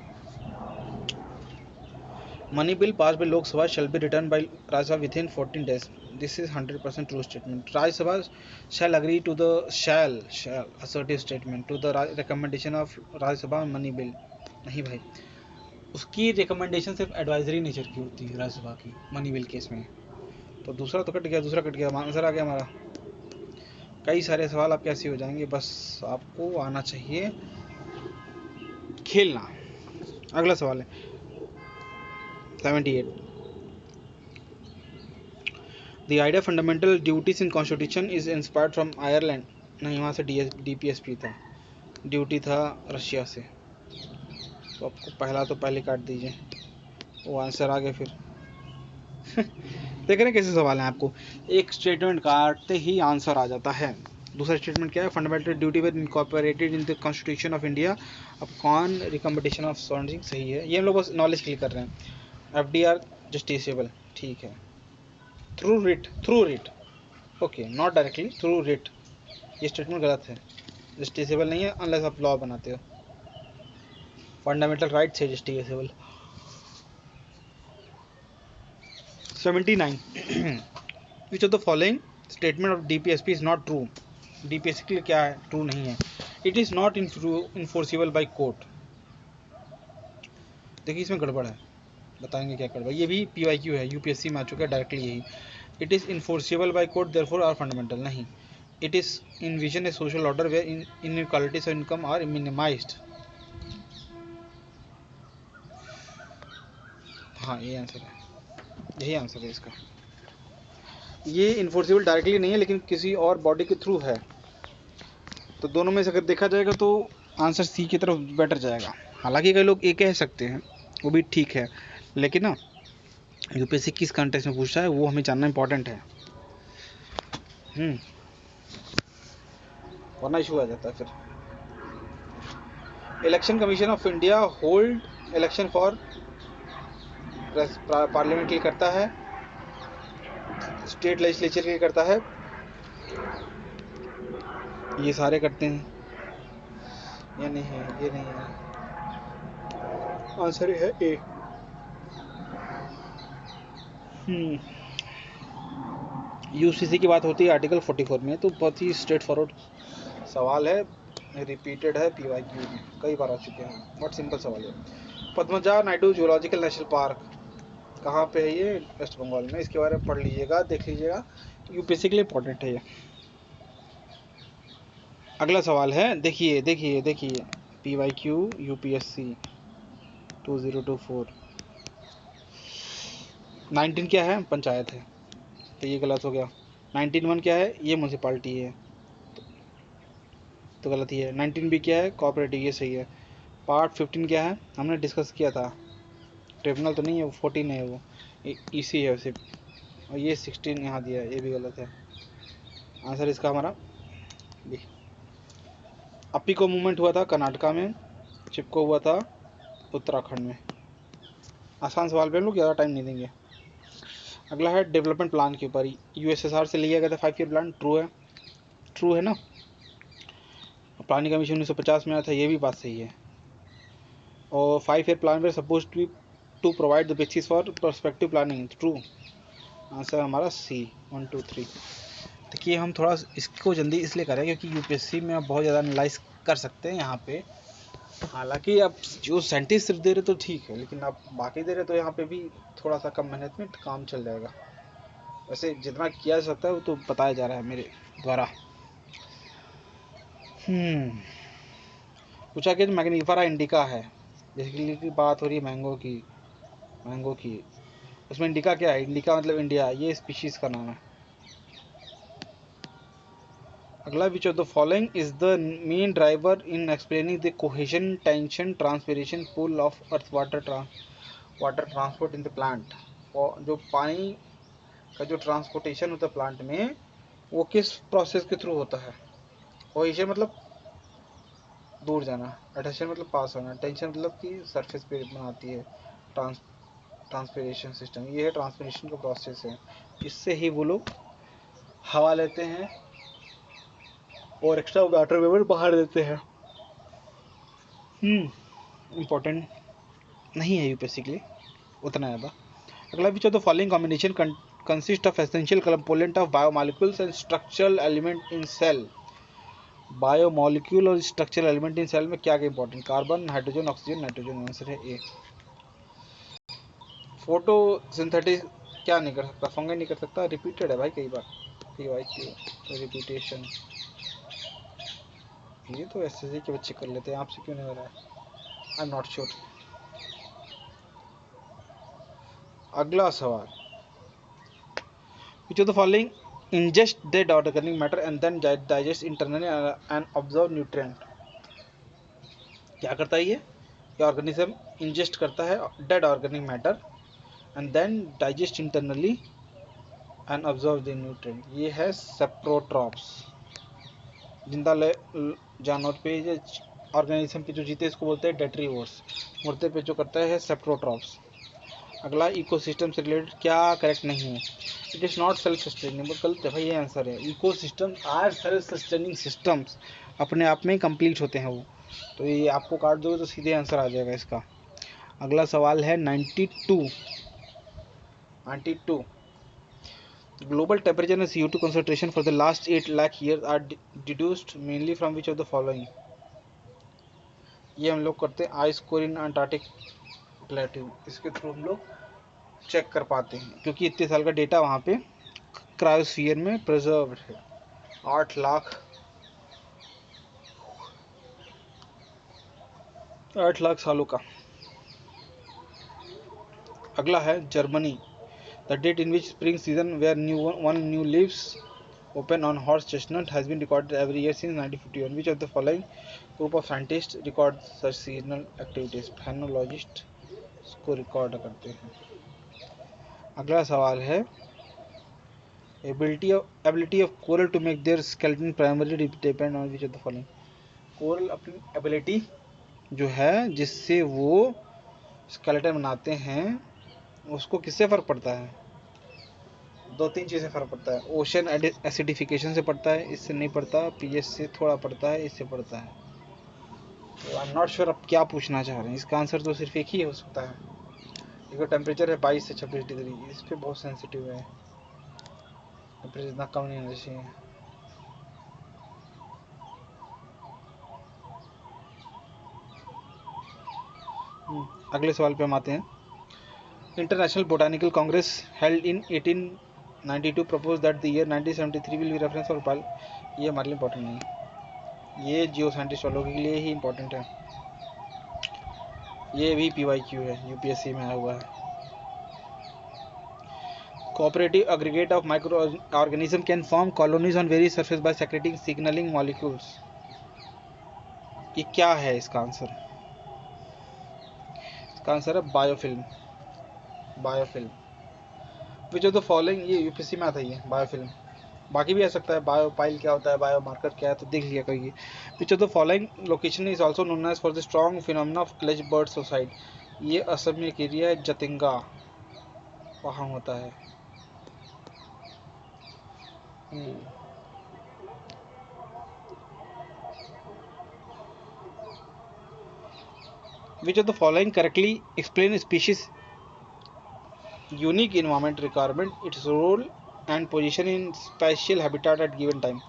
Money bill pass by Lok Sabha shall be returned by Rajya Sabha within 14 days. This is 100% true statement. Rajya Sabha shall agree to the shall assertive statement to the recommendation of Rajya Sabha money bill. नहीं भाई, उसकी recommendation सिर्फ advisory nature की होती है राज्यसभा की money bill case में। तो दूसरा तो कट गया, दूसरा कट गया, आंसर आ गया हमारा। कई सारे सवाल आपके ऐसे हो जाएंगे, बस आपको आना चाहिए खेलना। अगला सवाल है 78. The idea of fundamental duties in constitution is inspired from Ireland. नहीं, वहाँ से DPSP था, ड्यूटी था रशिया से। तो आपको पहला तो पहले काट दीजिए, वो आंसर आ गया फिर। देख रहे हैं कैसे सवाल हैं, आपको एक स्टेटमेंट काटते ही आंसर आ जाता है। दूसरा स्टेटमेंट क्या है? Fundamental duty were incorporated in the constitution of India upon recommendation of सॉन्डिंग। सही है, ये हम लोग बस नॉलेज के लिए कर रहे हैं। FDR जस्टिसेबल, ठीक है। Through writ, okay, not directly, through writ, ये स्टेटमेंट गलत है। जस्टिसेबल नहीं है अनलेस आप लॉ बनाते हो। फंडामेंटल राइट से justiciable. 79. Which of the following statement of DPSP is not true? DPSP के लिए क्या है? ट्रू नहीं है। It is not enforceable by court. देखिए इसमें गड़बड़ है, बताएंगे क्या गड़बड़। ये भी PYQ है, UPSC में आ चुका है डायरेक्टली यही। It is enforceable by court therefore are fundamental, नहीं। It is envision a social order where inequalities of income are minimized. हाँ, ये आंसर है, यही आंसर है इसका। ये इन्फोर्सिबल डायरेक्टली नहीं है लेकिन किसी और बॉडी के थ्रू है। तो दोनों में से अगर देखा जाएगा तो आंसर सी की तरफ बेटर जाएगा। हालांकि कई लोग ए कह सकते हैं, वो भी ठीक है, लेकिन ना यूपीएससी किस कंटेक्स्ट में पूछा है वो हमें जानना इंपॉर्टेंट है। वरना इशू आ जाता है फिर। Election commission of India hold election for parliament के लिए करता है स्टेट लेजिस्लेचर क्या करता है, ये सारे करते हैं, ये नहीं है, ये नहीं है, आंसर है ए। यूसीसी की बात होती है आर्टिकल 44 में, तो बहुत ही स्ट्रेट फॉरवर्ड सवाल है, रिपीटेड है पीवाईक्यू में, कई बार आ चुके हैं, बहुत सिंपल सवाल है। Padmaja Naidu zoological national park कहाँ पे है, ये वेस्ट बंगाल में, इसके बारे में पढ़ लीजिएगा, देख लीजिएगा, यूपीएससी के लिए इंपॉर्टेंट है ये। अगला सवाल है, देखिए देखिए देखिए, पीवाईक्यू यूपीएससी 2024, 19 क्या है, पंचायत है, तो ये गलत हो गया। 19(1) क्या है, ये म्यूनसिपाल्टी है, तो गलत ही है। 19(b) क्या है, कोऑपरेटिव, ये सही है। पार्ट 15 क्या है, हमने डिस्कस किया था, ट्रिब्यूनल तो नहीं है वो, 14 है वो, ईसी है सिर्फ, और ये 16 यहाँ दिया है, ये भी गलत है। आंसर इसका हमारा बी। अपिको मूवमेंट हुआ था कर्नाटका में, चिपको हुआ था उत्तराखंड में। आसान सवाल पे हम लोग ज़्यादा टाइम नहीं देंगे। अगला है डेवलपमेंट प्लान के ऊपर, यूएसएसआर से लिया गया था 5 ईयर प्लान, ट्रू है ना। प्लानिंग कमीशन 1950 में आया था, ये भी बात सही है। और 5 ईयर प्लान में suppose to provide the basis for perspective planning, true. Answer हमारा सी, 1 2 3। देखिए हम थोड़ा इसको जल्दी इसलिए करें क्योंकि यूपीएससी में आप बहुत ज़्यादा एनालाइज कर सकते हैं यहाँ पे, हालांकि आप जो साइंटिस्ट सिर्फ दे रहे तो ठीक है, लेकिन आप बाकी दे रहे तो यहाँ पे भी थोड़ा सा कम मेहनत में काम चल जाएगा। वैसे जितना किया जा सकता है वो तो बताया जा रहा है मेरे द्वारा। पूछा कि मैग्नीफेरा इंडिका है, जैसे कि बात हो रही है मैंगो की, उसमें इंडिका क्या है, इंडिका मतलब इंडिया, ये स्पीशीज का नाम है। अगला, which of the following is the main driver in explaining the cohesion, tension, transpiration, pull of earth water transport in the plant. और जो पानी का जो ट्रांसपोर्टेशन होता है प्लांट में, वो किस प्रोसेस के थ्रू होता है। कोहेशन मतलब दूर जाना, एडहेशन मतलब पास होना, टेंशन मतलब कि सरफेस पे बनाती है, ट्रांसपिरेशन सिस्टम, ये है ट्रांसपिरेशन का प्रोसेस है, इससे ही वो लोग हवा लेते हैं और एक्स्ट्रा वाटर वेपर बाहर देते हैं। इम्पोर्टेंट नहीं है यूपीएससी के लिए उतना ज़्यादा। अगला, which of the following combination consist of essential component of biomolecules and structural element in cell. Biomolecule और स्ट्रक्चरल एलिमेंट इन सेल में क्या क्या important, carbon, hydrogen, oxygen, nitrogen. Answer है ए। फोटोसिंथेटिस क्या नहीं कर सकता, फंगस नहीं कर सकता, रिपीटेड है भाई कई बार, तो रिपीटेशन, ये तो एसएससी के बच्चे कर लेते हैं, आपसे क्यों नहीं हो रहा है, आई एम नॉट श्योर। अगला सवाल, विच of the following ingest dead organic matter and then digest internally and absorb nutrient। क्या करता है ये ऑर्गेनिज्म इंजेस्ट करता है dead organic matter and then digest internally and absorb the nutrient. ये है सेप्रोट्रॉप्स। जिंदा जानवर पे, ऑर्गेनिज्म पे जो जीते इसको बोलते हैं डेट्रीवोर्स, मुर्दे पे जो करता है सेप्रोट्रॉप्स। अगला, इकोसिस्टम से रिलेटेड क्या करेक्ट नहीं है, it is not self sustainable, गलत है भाई, ये आंसर है। Ecosystem are self sustaining systems, अपने आप में कंप्लीट होते हैं वो, तो ये आपको काट दोगे तो सीधे आंसर आ जाएगा इसका। अगला सवाल है 92। Global temperature and CO2 concentration for the last 8 lakh years are deduced mainly from which of the following। ये हम लोग करते हैं आइस कोर इन अंटार्कटिक प्लेट्यू, इसके थ्रू हम लोग चेक कर पाते हैं क्योंकि इतने साल का डेटा वहाँ पे क्रायोस्फीयर में प्रिजर्व्ड है, 8 लाख सालों का। अगला है Germany, the date in which spring season were new leaves open on horse chestnut has been recorded every year since 1951। which of the following group of scientists record such seasonal activities। phenologist इसको record करते हैं। अगला सवाल है, ability of coral to make their skeleton primarily depend on which of the following। Coral अपनी ability जो है जिससे वो स्केलेटन बनाते हैं, उसको किससे फर्क पड़ता है, दो तीन चीज़ें फ़र्क पड़ता है। ओशन एसिडिफिकेशन से पड़ता है, इससे नहीं पड़ता। पीएच से थोड़ा पड़ता है, इससे पड़ता है। तो आई एम नॉट श्योर आप क्या पूछना चाह रहे हैं। इसका आंसर तो सिर्फ एक ही हो सकता है। क्योंकि टेम्परेचर है 22 से 26 डिग्री, इस पर बहुत सेंसिटिव है। टेम्परेचर इतना कम नहीं होना चाहिए। अगले सवाल पे हम आते हैं। International botanical Congress held in 1892 proposed that the year 1973 will be reference for Bhopal। ये हमारे लिए इंपॉर्टेंट नहीं है, ये जियो साइंटिस्ट वालों के लिए ही इंपॉर्टेंट है। ये भी PYQ है, यूपीएससी में आया हुआ है। Cooperative aggregate of micro organism can form colonies on various surface by secreting signalling molecules. ये क्या है इसका आंसर? इसका आंसर है biofilm. Biofilm which of the following, ये यूपीएससी में आता ही है बायोफिल्म। बाकी भी आ सकता है, बायोपाइल क्या होता है, बायोमार्कर क्या है, तो देख लिया करिए। Which of the following location is also known as for the strong phenomena of alleged bird suicide. ये असम में एक एरिया है, जतिंगा, वहाँ होता है। Which of the following correctly explain a species unique environment requirement, its role and position in spatial habitat at given time।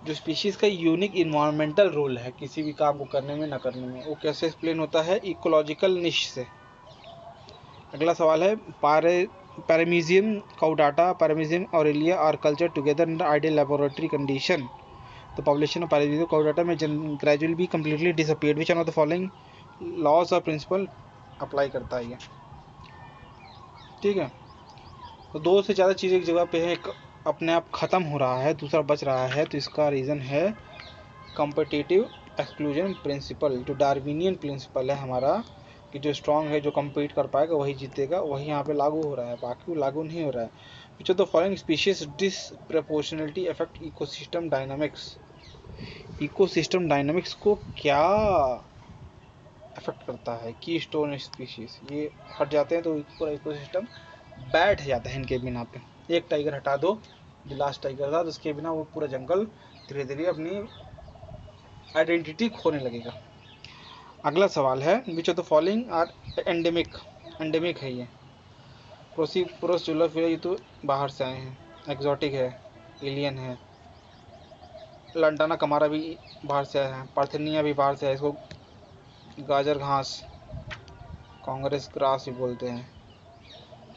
जो species का unique environmental role है किसी भी काम को करने में ना करने में, वो कैसे एक्सप्लेन होता है? इकोलॉजिकल निश से। अगला सवाल है, paramecium caudata, paramecium aurelia are culture together in ideal laboratory condition. The population of Paramezium caudata may gradually be completely disappeared। Which one of the following laws or principle apply करता है ये? ठीक है, तो दो से ज़्यादा चीज़ एक जगह पे है, एक अपने आप ख़त्म हो रहा है, दूसरा बच रहा है, तो इसका रीज़न है कॉम्पिटिटिव एक्सक्लूजन प्रिंसिपल। जो डार्विनियन प्रिंसिपल है हमारा, कि जो स्ट्रॉन्ग है, जो कम्पीट कर पाएगा वही जीतेगा, वही यहाँ पे लागू हो रहा है, बाकी लागू नहीं हो रहा है। Which of the following species disproportionality affect ecosystem dynamics. Ecosystem dynamics को क्या अफेक्ट करता है? की स्टोन स्पीशीज ये हट जाते हैं तो पूरा इकोसिस्टम बैठ जाता है इनके बिना पे। एक टाइगर हटा दो, जो लास्ट टाइगर था, तो उसके बिना वो पूरा जंगल धीरे धीरे अपनी आइडेंटिटी खोने लगेगा। अगला सवाल है, which of the following are endemic. Endemic है ये। प्रोसिजुला, ये तो बाहर से आए हैं, एक्जॉटिक है, एलियन है। लंटाना कमारा भी बाहर से आया है, पार्थेनिया भी बाहर से आया, इसको गाजर घास, कांग्रेस ग्रास भी बोलते हैं।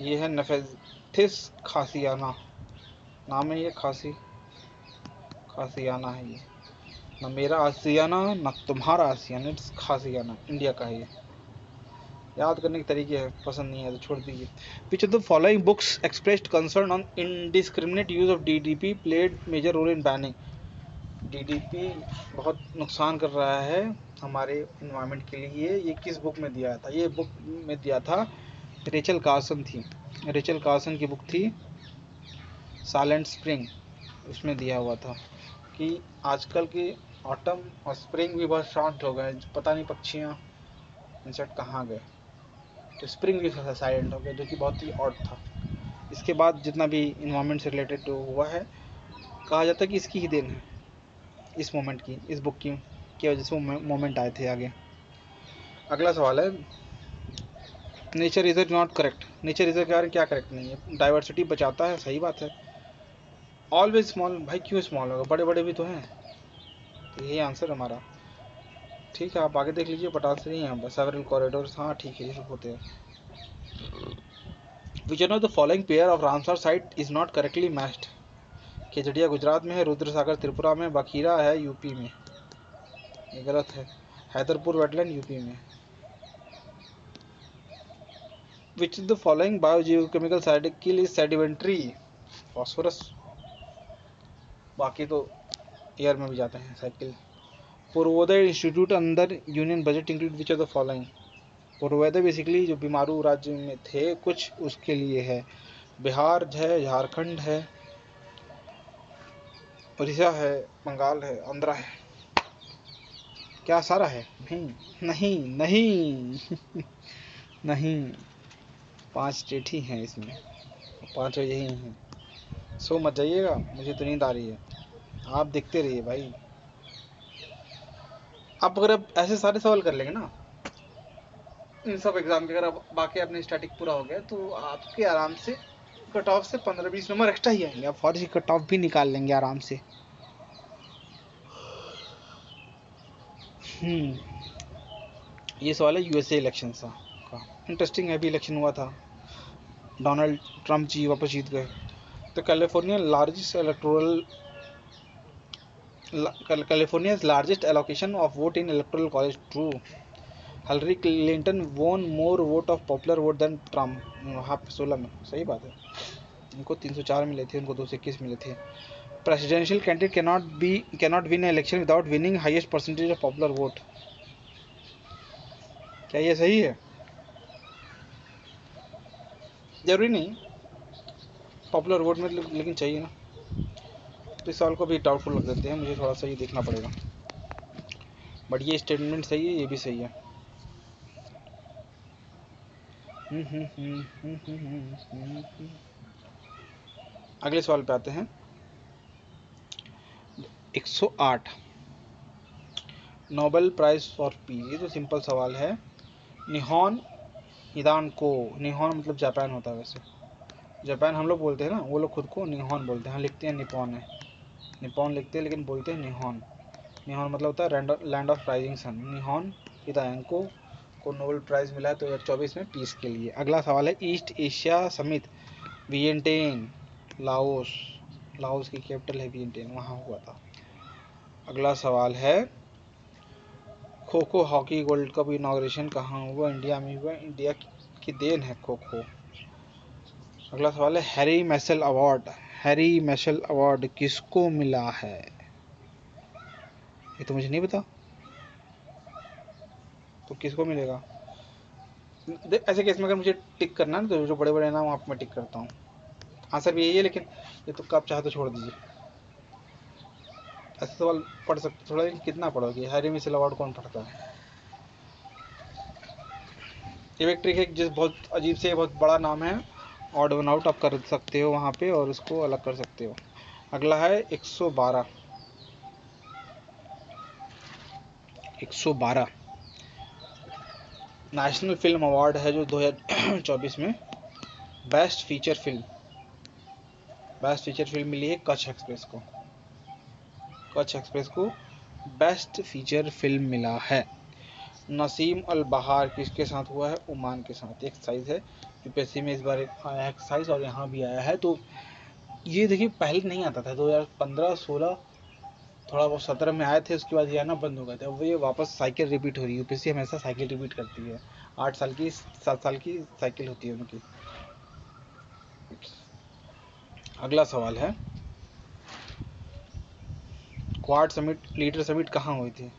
ये है नेफेथिस खासियाना, नाम है ये, खासियाना है ये। ना मेरा आसियाना ना तुम्हारा आसियाना, इट्स खासियाना, इंडिया का है ये। याद करने के तरीके हैं, पसंद नहीं है तो छोड़ दीजिए। Which of the following books expressed concern on indiscriminate use of DDP played major role in banning. DDP बहुत नुकसान कर रहा है हमारे इन्वायरमेंट के लिए। ये किस बुक में दिया था? ये बुक में दिया था, रेचल कार्सन थी, रेचल कार्सन की बुक थी साइलेंट स्प्रिंग। उसमें दिया हुआ था कि आजकल के ऑटम और स्प्रिंग भी बहुत शांत हो गए, पता नहीं पक्षियाँ इंसेक्ट कहाँ गए, तो स्प्रिंग भी साइलेंट हो गया, जो कि बहुत ही ऑड था। इसके बाद जितना भी इन्वायरमेंट से रिलेटेड हुआ है, कहा जाता है कि इसकी ही देन है, इस मोमेंट की, इस बुक की वजह से वो मोमेंट आए थे आगे। अगला सवाल है, nature is not correct. Nature is क्या करेक्ट नहीं है? डाइवर्सिटी बचाता है, सही बात है। ऑलवेज स्मॉल, भाई क्यों स्मॉल होगा, बड़े बड़े भी तो हैं, तो यही आंसर हमारा। ठीक है, आप आगे देख लीजिए, बट आंसर नहीं है, सेवरल कॉरिडोर्स, हाँ ठीक है, ये सब होते हैं। Which one of the following pair of Ramsar site is not correctly matched. Khijadiya Gujarat में है, रुद्रसागर त्रिपुरा में, बखीरा है यूपी में। ये गलत है, हैदरपुर वेटलैंड यूपी में। Which the following biogeochemical cycle is sedimentary. Phosphorus, बाकी तो एयर में भी जाते हैं cycle. Purvodaya institute under union budget include which of the following. Purvodaya basically जो बीमारू राज्य में थे कुछ, उसके लिए है। बिहार है, झारखंड है, उड़ीसा है, बंगाल है, आंध्रा है। क्या सारा है? नहीं नहीं नहीं 5 स्टेट ही हैं इसमें, 5 यही हैं। सो मत जाइएगा, मुझे तो नींद आ रही है। आप देखते रहिए भाई। आप अगर अब ऐसे सारे सवाल कर लेंगे ना इन सब एग्जाम के, अगर अब बाकी अपने स्टैटिक पूरा हो गया तो आपके आराम से कट ऑफ से 15-20 नंबर एक्स्ट्रा ही आएंगे। आप फॉरेस्ट की कट ऑफ भी निकाल लेंगे आराम से। ये सवाल है यूएसए इलेक्शन का। इंटरेस्टिंग है, अभी इलेक्शन हुआ था, डोनाल्ड ट्रम्प जी वापस जीत गए। तो California's largest allocation of vote in electoral college, true. Hillary Clinton won more vote of popular vote than Trump। वहाँ पे 16 में, सही बात है। उनको 304 मिले थे, उनको 221 मिले थे। Presidential candidate cannot win an election without winning highest percentage of popular vote। क्या ये सही है? जरूरी नहीं पॉपुलर वोट में, लेकिन चाहिए ना। तो इस सवाल को भी डाउटफुल रख देते हैं, मुझे थोड़ा सा ये देखना पड़ेगा। बट ये स्टेटमेंट सही है, ये भी सही है। अगले सवाल पे आते हैं। 108 नोबेल प्राइज फॉर पीस। ये तो सिंपल सवाल है। निहोन हिदानको, निहोन मतलब जापान होता है। वैसे जापान हम लोग बोलते हैं ना, वो लोग खुद को निहोन बोलते हैं। लिखते हैं निपॉन है, निपॉन लिखते हैं लेकिन बोलते हैं निहोन। निहोन मतलब होता है लैंड ऑफ राइजिंग सन। निहोन हिदानको को नोबेल प्राइज मिला है 2024 में पीस के लिए। अगला सवाल है East Asia summit Vientiane, Laos. Laos की कैपिटल है वियेंटियन, वहाँ हुआ था। अगला सवाल है kho kho hockey world cup inauguration कहाँ हुआ? इंडिया में हुआ। इंडिया की देन है खो खो। अगला सवाल है हैरी मैसेल अवार्ड। हैरी मैसेल अवार्ड किसको मिला है? ये तो मुझे नहीं पता, तो किसको मिलेगा? ऐसे केस में अगर मुझे टिक करना है तो जो बड़े बड़े नाम आप मैं टिक करता हूँ। आंसर भी यही है, लेकिन ये तुक्का आप चाहे तो छोड़ दीजिए। ऐसे सवाल पढ़ सकते थोड़ा, कितना पढ़ोगे? हैरी मैसेल अवार्ड कौन पढ़ता है? ये एक ट्रिक है, जिस बहुत अजीब से बहुत बड़ा नाम है, ऑड वन आउट आप कर सकते हो वहाँ पे और उसको अलग कर सकते हो। अगला है 112 नेशनल फिल्म अवार्ड है जो 2024 में बेस्ट फीचर फिल्म मिली है कच्छ एक्सप्रेस को। कच्छ एक्सप्रेस को बेस्ट फीचर फिल्म मिला है। नसीम अल बहार किसके साथ हुआ है? ओमान के साथ। एक्सरसाइज है, यूपीएससी में इस बार आया एक्सरसाइज और यहाँ भी आया है। तो ये देखिए पहले नहीं आता था, 2015-16 थोड़ा बहुत 17 में आए थे, उसके बाद ये आना बंद हो गए थे। अब ये वापस साइकिल रिपीट हो रही है। यूपीएससी हमेशा साइकिल रिपीट करती है। 8 साल की 7 साल की साइकिल होती है उनकी। अगला सवाल है क्वाड समिट लीडर समिट कहाँ हुई थी?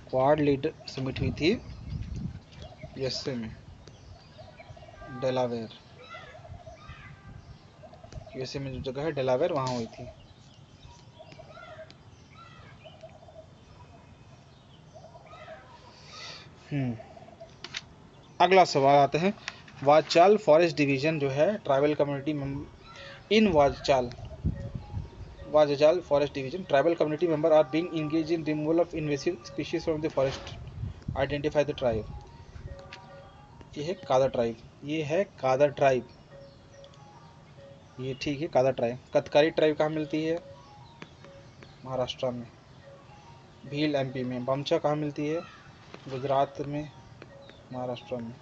क्वाड लीडर समिट हुई थी यूएसए में, डेलावेयर। यूएसए में जो जगह है डेलावेयर, वहाँ हुई थी। अगला सवाल आते हैं वाचाल फॉरेस्ट डिवीजन जो है tribal community in Vazhachal forest division tribal community member are being engaged in removal of invasive species from the forest. Identify the tribe. ये है कादा ट्राइब, ये है कादा ट्राइब, ये ठीक है कादा ट्राइब। कतकारी ट्राइब कहाँ मिलती है? महाराष्ट्र में। भील एमपी में। बमचा कहाँ मिलती है? गुजरात में, महाराष्ट्र में।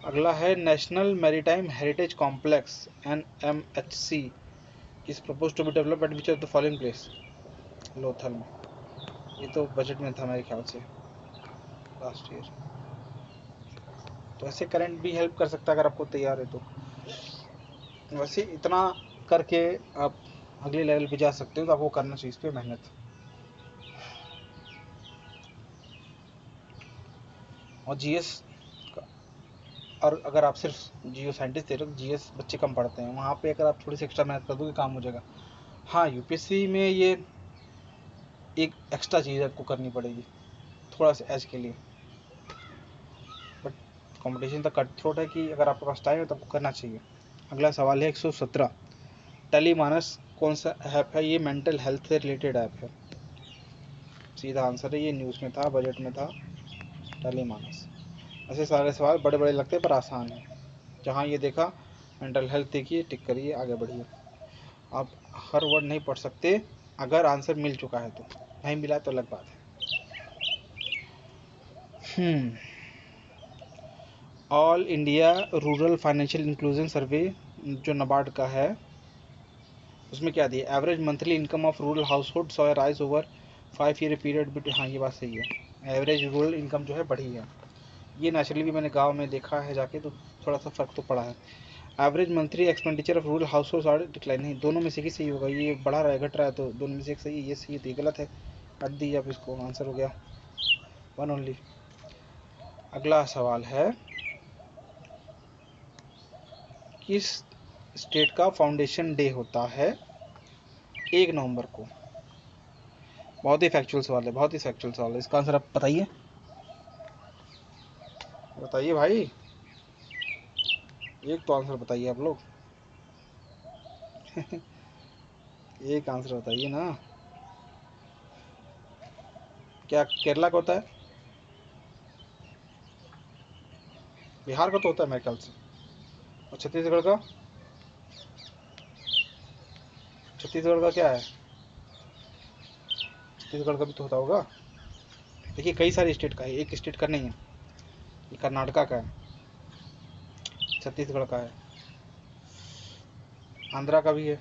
अगला है national maritime heritage complex NMHC is proposed to be developed at which of the following place? Lothal में। ये तो बजट में था मेरे ख्याल से लास्ट ईयर। तो ऐसे करंट भी हेल्प कर सकता है अगर आपको तैयार है तो। वैसे इतना करके आप अगले लेवल पे जा सकते हो, तो आपको करना चाहिए इस पर मेहनत। और जीएस, और अगर आप सिर्फ जियो साइंटिस्ट दे रहे हो तो जीएस बच्चे कम पढ़ते हैं, वहाँ पे अगर आप थोड़ी सी एक्स्ट्रा मेहनत कर दोगे काम हो जाएगा। हाँ यूपीएससी में ये एक एक्स्ट्रा चीज़ आपको करनी पड़ेगी थोड़ा सा एज के लिए, बट कंपटीशन तो कट थ्रोट है कि अगर आपके पास टाइम है तो आपको करना चाहिए। अगला सवाल है 117, टेलीमानस कौन सा ऐप है? ये मेंटल हेल्थ से रिलेटेड ऐप है। सीधा आंसर है, ये न्यूज़ में था, बजट में था, टेलीमानस। ऐसे सारे सवाल बड़े बड़े लगते हैं पर आसान है। जहाँ ये देखा मेंटल हेल्थ देखिए, टिक करिए, आगे बढ़िए। आप हर वर्ड नहीं पढ़ सकते, अगर आंसर मिल चुका है तो, नहीं मिला तो अलग बात है। All India rural financial inclusion survey जो नाबार्ड का है, उसमें क्या दिया? Average monthly income of rural household saw rise over 5 year period between. हाँ, ये बात सही है, एवरेज रूरल इनकम जो है बढ़ी है। ये नेचुरली भी मैंने गांव में देखा है जाके, तो थोड़ा सा फर्क तो पड़ा है। Average monthly expenditure of rural household are decline. नहीं, दोनों में से ही सही होगा, ये बढ़ा रहा है घट रहा है, तो दोनों में से एक सही है, ये सही है तो ये गलत है, काट दीजिए आप इसको, आंसर हो गया वन ओनली। अगला सवाल है, किस स्टेट का फाउंडेशन डे होता है 1 नवंबर को? बहुत ही फैक्चुअल सवाल है, बहुत ही फैक्चुअल सवाल है। इसका आंसर आप बताइए, बताइए भाई, एक तो आंसर बताइए आप लोग। एक आंसर बताइए ना। क्या केरला का होता है? बिहार का तो होता है मेरे ख्याल से। और छत्तीसगढ़ का? छत्तीसगढ़ का क्या है? छत्तीसगढ़ का भी तो होता होगा। देखिए कई सारे स्टेट का है, एक स्टेट का नहीं है। ये कर्नाटका का है, छत्तीसगढ़ का है, आंध्रा का भी है,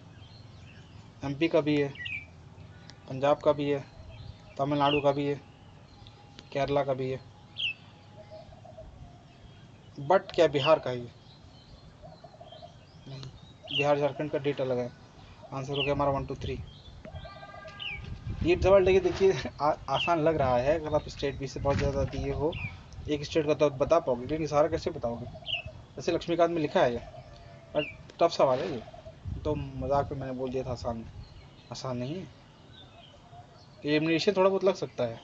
एमपी का भी है, पंजाब का भी है, तमिलनाडु का भी है, केरला का भी है, बट क्या बिहार का ही है? नहीं, बिहार झारखंड का डेट अलग है। आंसर हो गया हमारा 1 2 3। ये सवाल देखिए आसान लग रहा है, अगर आप स्टेट भी से बहुत ज़्यादा दिए हो, एक स्टेट का तो बता पाओगे, लेकिन सारा कैसे बताओगे? वैसे लक्ष्मीकांत में लिखा है ये, पर टफ सवाल है ये तो, मजाक में मैंने बोल दिया था आसान। आसान नहीं है, एलिमिनेशन थोड़ा बहुत लग सकता है,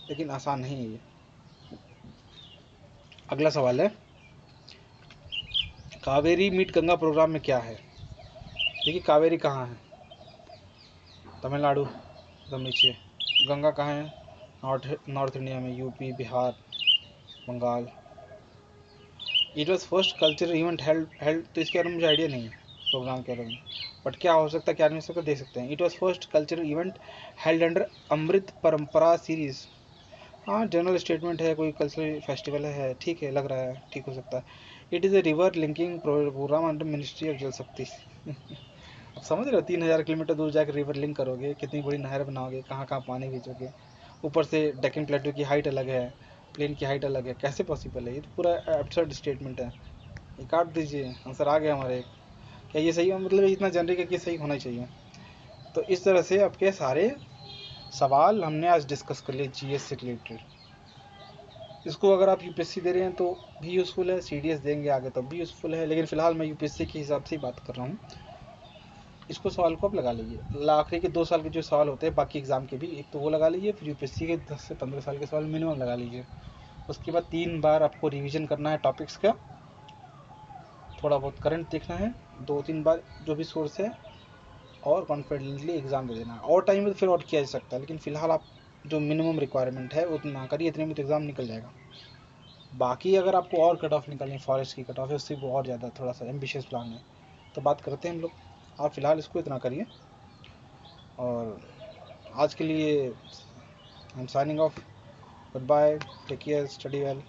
लेकिन आसान नहीं है ये। अगला सवाल है, कावेरी मीट गंगा प्रोग्राम में क्या है? देखिए कावेरी कहाँ है? तमिलनाडु, एकदम नीचे। गंगा कहाँ है? नॉर्थ इंडिया में, UP, Bihar, Bengal. It was first cultural event held, तो इसके बारे में मुझे आइडिया नहीं है प्रोग्राम के बारे में, बट क्या हो सकता है, क्या नहीं हो सकता, देख सकते हैं। It was first cultural event held under Amrit Parampara series. हाँ, जनरल स्टेटमेंट है, कोई कल्चरल फेस्टिवल है, ठीक है, लग रहा है ठीक हो सकता है। It is a river linking program under ministry of Jal Shakti. अब समझ रहे हो, 3,000 किलोमीटर दूर जाकर रिवर लिंक करोगे, कितनी बड़ी नहर बनाओगे, कहाँ कहाँ पानी भेजोगे, ऊपर से डेक्कन प्लेटो की हाइट अलग है, प्लेन की हाइट अलग है, कैसे पॉसिबल है? ये तो पूरा एब्सर्ड स्टेटमेंट है। ये काट दीजिए, आंसर आ गया हमारे। क्या ये सही है? मतलब इतना जनरिक है कि सही होना चाहिए। तो इस तरह से आपके सारे सवाल हमने आज डिस्कस कर लिए जीएस से रिलेटेड। इसको अगर आप यूपीएससी दे रहे हैं तो भी यूज़फुल है, सीडीएस देंगे आगे तब भी यूज़फुल है, लेकिन फिलहाल मैं यूपीएससी के हिसाब से ही बात कर रहा हूँ। इसको सवाल को आप लगा लीजिए, आखिरी के 2 साल के जो सवाल होते हैं बाकी एग्जाम के भी, एक तो वो लगा लीजिए, फिर यूपीएससी के 10 से 15 साल के सवाल मिनिमम लगा लीजिए। उसके बाद 3 बार आपको रिवीजन करना है टॉपिक्स का, थोड़ा बहुत करंट देखना है, 2-3 बार जो भी सोर्स है, और कॉन्फिडेंटली एग्जाम दे देना है। और टाइम में तो फिर और किया जा सकता है, लेकिन फिलहाल आप जो मिनिमम रिक्वायरमेंट है उतना करिए, इतने में तो एग्जाम निकल जाएगा। बाकी अगर आपको और कट ऑफ निकलनी है, फॉरेस्ट की कट ऑफ है, उससे वो और ज़्यादा थोड़ा सा एम्बिशियस प्लान है, तो बात करते हैं हम लोग। आप फिलहाल इसको इतना करिए, और आज के लिए I am signing off. Goodbye, take care, study well.